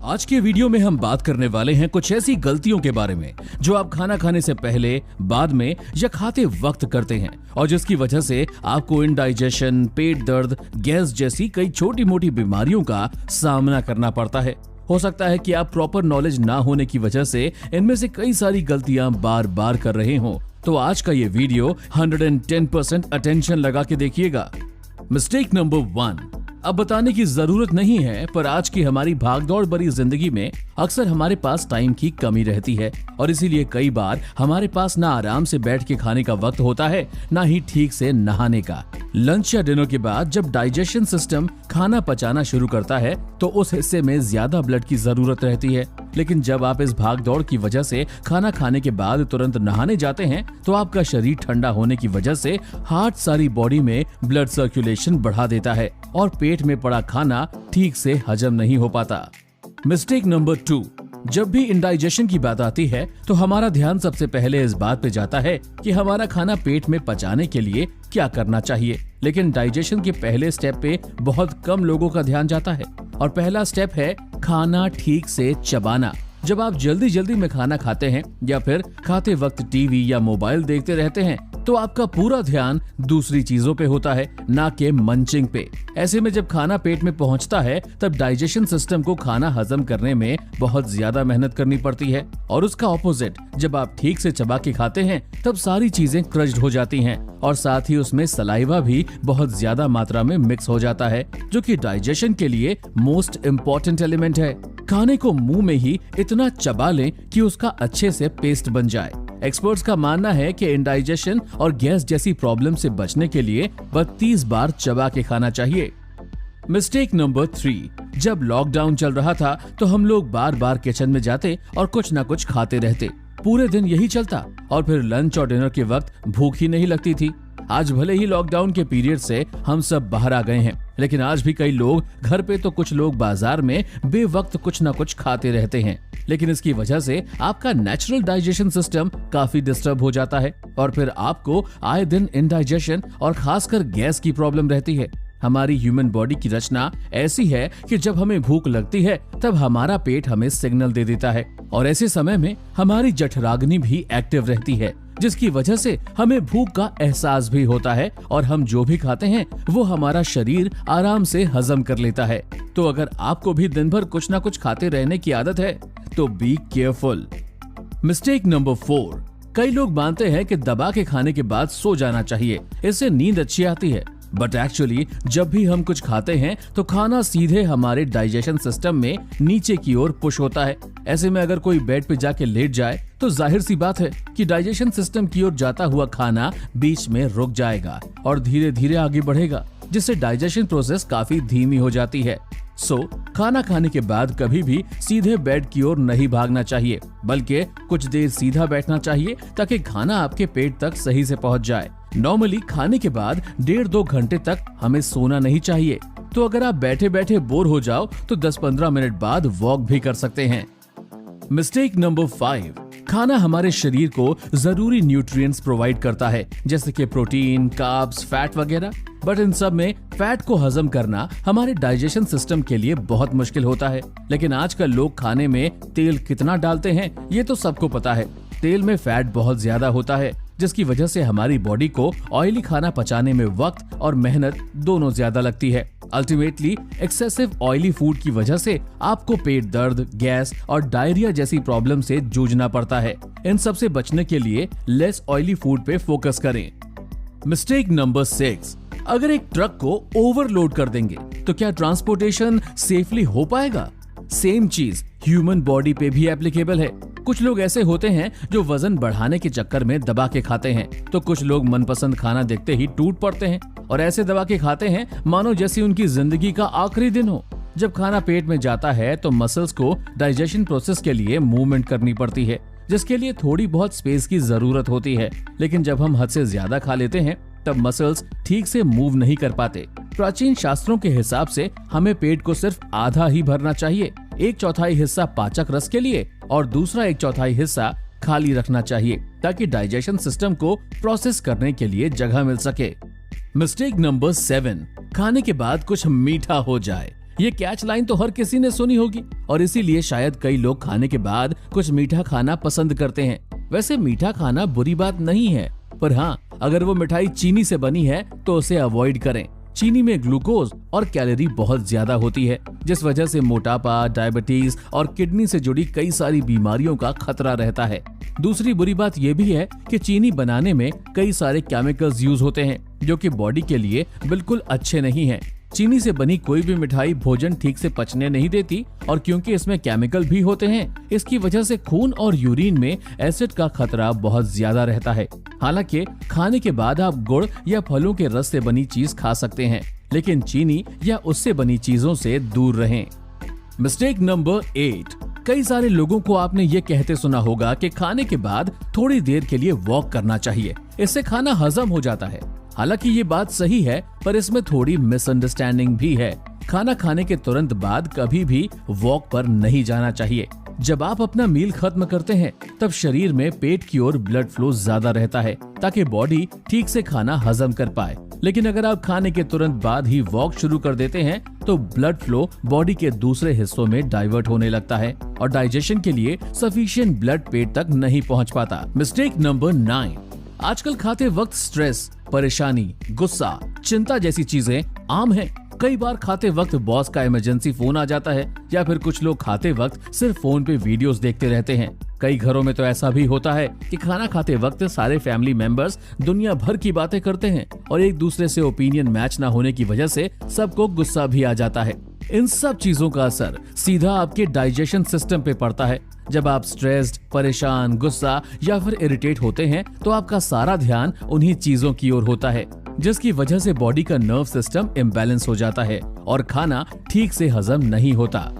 आज के वीडियो में हम बात करने वाले हैं कुछ ऐसी गलतियों के बारे में जो आप खाना खाने से पहले, बाद में या खाते वक्त करते हैं और जिसकी वजह से आपको इंडाइजेशन, पेट दर्द, गैस जैसी कई छोटी मोटी बीमारियों का सामना करना पड़ता है। हो सकता है कि आप प्रॉपर नॉलेज ना होने की वजह से इनमें से कई सारी गलतियां बार बार कर रहे हो। तो आज का ये वीडियो 110% अटेंशन लगा के देखिएगा। Mistake number 1। अब बताने की जरूरत नहीं है, पर आज की हमारी भागदौड़ भरी जिंदगी में अक्सर हमारे पास टाइम की कमी रहती है और इसीलिए कई बार हमारे पास ना आराम से बैठ के खाने का वक्त होता है, ना ही ठीक से नहाने का। लंच या डिनर के बाद जब डाइजेशन सिस्टम खाना पचाना शुरू करता है तो उस हिस्से में ज्यादा ब्लड की जरूरत रहती है, लेकिन जब आप इस भागदौड़ की वजह से खाना खाने के बाद तुरंत नहाने जाते हैं तो आपका शरीर ठंडा होने की वजह से हार्ट सारी बॉडी में ब्लड सर्कुलेशन बढ़ा देता है और पेट में पड़ा खाना ठीक से हजम नहीं हो पाता। Mistake number 2। जब भी इंडाइजेशन की बात आती है तो हमारा ध्यान सबसे पहले इस बात पे जाता है कि हमारा खाना पेट में पचाने के लिए क्या करना चाहिए, लेकिन डाइजेशन के पहले स्टेप पे बहुत कम लोगों का ध्यान जाता है। और पहला स्टेप है खाना ठीक से चबाना। जब आप जल्दी जल्दी में खाना खाते हैं या फिर खाते वक्त टीवी या मोबाइल देखते रहते हैं तो आपका पूरा ध्यान दूसरी चीजों पे होता है, ना कि मंचिंग पे। ऐसे में जब खाना पेट में पहुंचता है तब डाइजेशन सिस्टम को खाना हजम करने में बहुत ज्यादा मेहनत करनी पड़ती है और उसका ऑपोजिट, जब आप ठीक से चबा के खाते हैं तब सारी चीजें क्रश्ड हो जाती हैं और साथ ही उसमें सलाइवा भी बहुत ज्यादा मात्रा में मिक्स हो जाता है, जो कि डाइजेशन के लिए मोस्ट इम्पोर्टेंट एलिमेंट है। खाने को मुंह में ही इतना चबा लें कि उसका अच्छे से पेस्ट बन जाए। एक्सपर्ट्स का मानना है कि इंडाइजेशन और गैस जैसी प्रॉब्लम से बचने के लिए 32 बार चबा के खाना चाहिए। Mistake number 3। जब लॉकडाउन चल रहा था तो हम लोग बार बार किचन में जाते और कुछ ना कुछ खाते रहते। पूरे दिन यही चलता और फिर लंच और डिनर के वक्त भूख ही नहीं लगती थी। आज भले ही लॉकडाउन के पीरियड से हम सब बाहर आ गए हैं, लेकिन आज भी कई लोग घर पे तो कुछ लोग बाजार में बेवक्त कुछ ना कुछ खाते रहते हैं, लेकिन इसकी वजह से आपका नेचुरल डाइजेशन सिस्टम काफी डिस्टर्ब हो जाता है और फिर आपको आए दिन इंडाइजेशन और खासकर गैस की प्रॉब्लम रहती है। हमारी ह्यूमन बॉडी की रचना ऐसी है कि जब हमें भूख लगती है तब हमारा पेट हमें सिग्नल दे देता है और ऐसे समय में हमारी जठराग्नि भी एक्टिव रहती है, जिसकी वजह से हमें भूख का एहसास भी होता है और हम जो भी खाते हैं वो हमारा शरीर आराम से हजम कर लेता है। तो अगर आपको भी दिन भर कुछ ना कुछ खाते रहने की आदत है तो बी केयरफुल। Mistake number 4। कई लोग मानते हैं कि दबा के खाने के बाद सो जाना चाहिए, इससे नींद अच्छी आती है, बट एक्चुअली जब भी हम कुछ खाते हैं तो खाना सीधे हमारे डाइजेशन सिस्टम में नीचे की ओर पुश होता है। ऐसे में अगर कोई बेड पे जाके लेट जाए तो जाहिर सी बात है कि डाइजेशन सिस्टम की ओर जाता हुआ खाना बीच में रुक जाएगा और धीरे धीरे आगे बढ़ेगा, जिससे डाइजेशन प्रोसेस काफी धीमी हो जाती है। खाना खाने के बाद कभी भी सीधे बेड की ओर नहीं भागना चाहिए, बल्कि कुछ देर सीधा बैठना चाहिए ताकि खाना आपके पेट तक सही से पहुंच जाए। नॉर्मली खाने के बाद 1.5-2 घंटे तक हमें सोना नहीं चाहिए, तो अगर आप बैठे बैठे बोर हो जाओ तो 10-15 मिनट बाद वॉक भी कर सकते हैं। Mistake number 5। खाना हमारे शरीर को जरूरी न्यूट्रिएंट्स प्रोवाइड करता है, जैसे कि प्रोटीन, कार्ब्स, फैट वगैरह, बट इन सब में फैट को हजम करना हमारे डाइजेशन सिस्टम के लिए बहुत मुश्किल होता है। लेकिन आजकल लोग खाने में तेल कितना डालते हैं ये तो सबको पता है। तेल में फैट बहुत ज्यादा होता है, जिसकी वजह से हमारी बॉडी को ऑयली खाना पचाने में वक्त और मेहनत दोनों ज्यादा लगती है। अल्टीमेटली एक्सेसिव ऑयली फूड की वजह से आपको पेट दर्द, गैस और डायरिया जैसी प्रॉब्लम से जूझना पड़ता है। इन सब से बचने के लिए लेस ऑयली फूड पे फोकस करें। Mistake number 6। अगर एक ट्रक को ओवरलोड कर देंगे तो क्या ट्रांसपोर्टेशन सेफली हो पाएगा? सेम चीज ह्यूमन बॉडी पे भी एप्लीकेबल है। कुछ लोग ऐसे होते हैं जो वजन बढ़ाने के चक्कर में दबा के खाते हैं, तो कुछ लोग मनपसंद खाना देखते ही टूट पड़ते हैं और ऐसे दबा के खाते हैं मानो जैसी उनकी जिंदगी का आखिरी दिन हो। जब खाना पेट में जाता है तो मसल्स को डाइजेशन प्रोसेस के लिए मूवमेंट करनी पड़ती है, जिसके लिए थोड़ी बहुत स्पेस की जरूरत होती है, लेकिन जब हम हद से ज्यादा खा लेते हैं तब मसल्स ठीक से मूव नहीं कर पाते। प्राचीन शास्त्रों के हिसाब से हमें पेट को सिर्फ आधा ही भरना चाहिए, 1/4 हिस्सा पाचक रस के लिए और दूसरा 1/4 हिस्सा खाली रखना चाहिए, ताकि डाइजेशन सिस्टम को प्रोसेस करने के लिए जगह मिल सके। Mistake number 7। खाने के बाद कुछ मीठा हो जाए। ये कैच लाइन तो हर किसी ने सुनी होगी और इसीलिए शायद कई लोग खाने के बाद कुछ मीठा खाना पसंद करते हैं। वैसे मीठा खाना बुरी बात नहीं है, पर हाँ, अगर वो मिठाई चीनी से बनी है तो उसे अवॉइड करें। चीनी में ग्लूकोज और कैलोरी बहुत ज्यादा होती है, जिस वजह से मोटापा, डायबिटीज और किडनी से जुड़ी कई सारी बीमारियों का खतरा रहता है। दूसरी बुरी बात यह भी है कि चीनी बनाने में कई सारे केमिकल्स यूज होते हैं जो कि बॉडी के लिए बिल्कुल अच्छे नहीं हैं। चीनी से बनी कोई भी मिठाई भोजन ठीक से पचने नहीं देती और क्योंकि इसमें केमिकल भी होते हैं, इसकी वजह से खून और यूरिन में एसिड का खतरा बहुत ज्यादा रहता है। हालांकि खाने के बाद आप गुड़ या फलों के रस से बनी चीज खा सकते हैं, लेकिन चीनी या उससे बनी चीजों से दूर रहें। Mistake number 8। कई सारे लोगों को आपने ये कहते सुना होगा कि खाने के बाद थोड़ी देर के लिए वॉक करना चाहिए, इससे खाना हजम हो जाता है। हालांकि ये बात सही है, पर इसमें थोड़ी मिसअंडरस्टैंडिंग भी है। खाना खाने के तुरंत बाद कभी भी वॉक पर नहीं जाना चाहिए। जब आप अपना मील खत्म करते हैं तब शरीर में पेट की ओर ब्लड फ्लो ज्यादा रहता है ताकि बॉडी ठीक से खाना हजम कर पाए। लेकिन अगर आप खाने के तुरंत बाद ही वॉक शुरू कर देते हैं तो ब्लड फ्लो बॉडी के दूसरे हिस्सों में डाइवर्ट होने लगता है और डाइजेशन के लिए सफिशिएंट ब्लड पेट तक नहीं पहुंच पाता। Mistake number 9। आजकल खाते वक्त स्ट्रेस, परेशानी, गुस्सा, चिंता जैसी चीजें आम हैं। कई बार खाते वक्त बॉस का इमरजेंसी फोन आ जाता है या फिर कुछ लोग खाते वक्त सिर्फ फोन पे वीडियोस देखते रहते हैं। कई घरों में तो ऐसा भी होता है कि खाना खाते वक्त सारे फैमिली मेंबर्स दुनिया भर की बातें करते हैं और एक दूसरे से ओपिनियन मैच ना होने की वजह से सबको गुस्सा भी आ जाता है। इन सब चीजों का असर सीधा आपके डाइजेशन सिस्टम पे पड़ता है। जब आप स्ट्रेस्ड, परेशान, गुस्सा या फिर इरिटेट होते हैं तो आपका सारा ध्यान उन्हीं चीजों की ओर होता है, जिसकी वजह से बॉडी का नर्व सिस्टम इम्बैलेंस हो जाता है और खाना ठीक से हजम नहीं होता।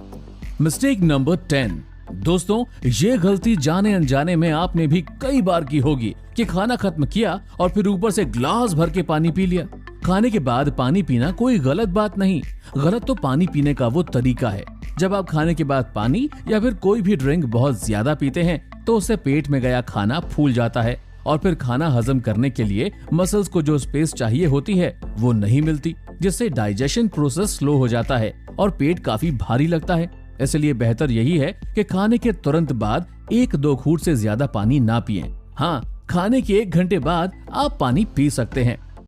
Mistake number 10। दोस्तों, ये गलती जाने अनजाने में आपने भी कई बार की होगी कि खाना खत्म किया और फिर ऊपर से ग्लास भर के पानी पी लिया। खाने के बाद पानी पीना कोई गलत बात नहीं, गलत तो पानी पीने का वो तरीका है। जब आप खाने के बाद पानी या फिर कोई भी ड्रिंक बहुत ज्यादा पीते हैं तो उससे पेट में गया खाना फूल जाता है और फिर खाना हजम करने के लिए मसल्स को जो स्पेस चाहिए होती है वो नहीं मिलती, जिससे डाइजेशन प्रोसेस स्लो हो जाता है और पेट काफी भारी लगता है। इसलिए बेहतर यही है कि खाने के तुरंत बाद 1-2 घूंट से ज्यादा पानी ना पिएं। हाँ, खाने के 1 घंटे बाद आप पानी पी सकते हैं।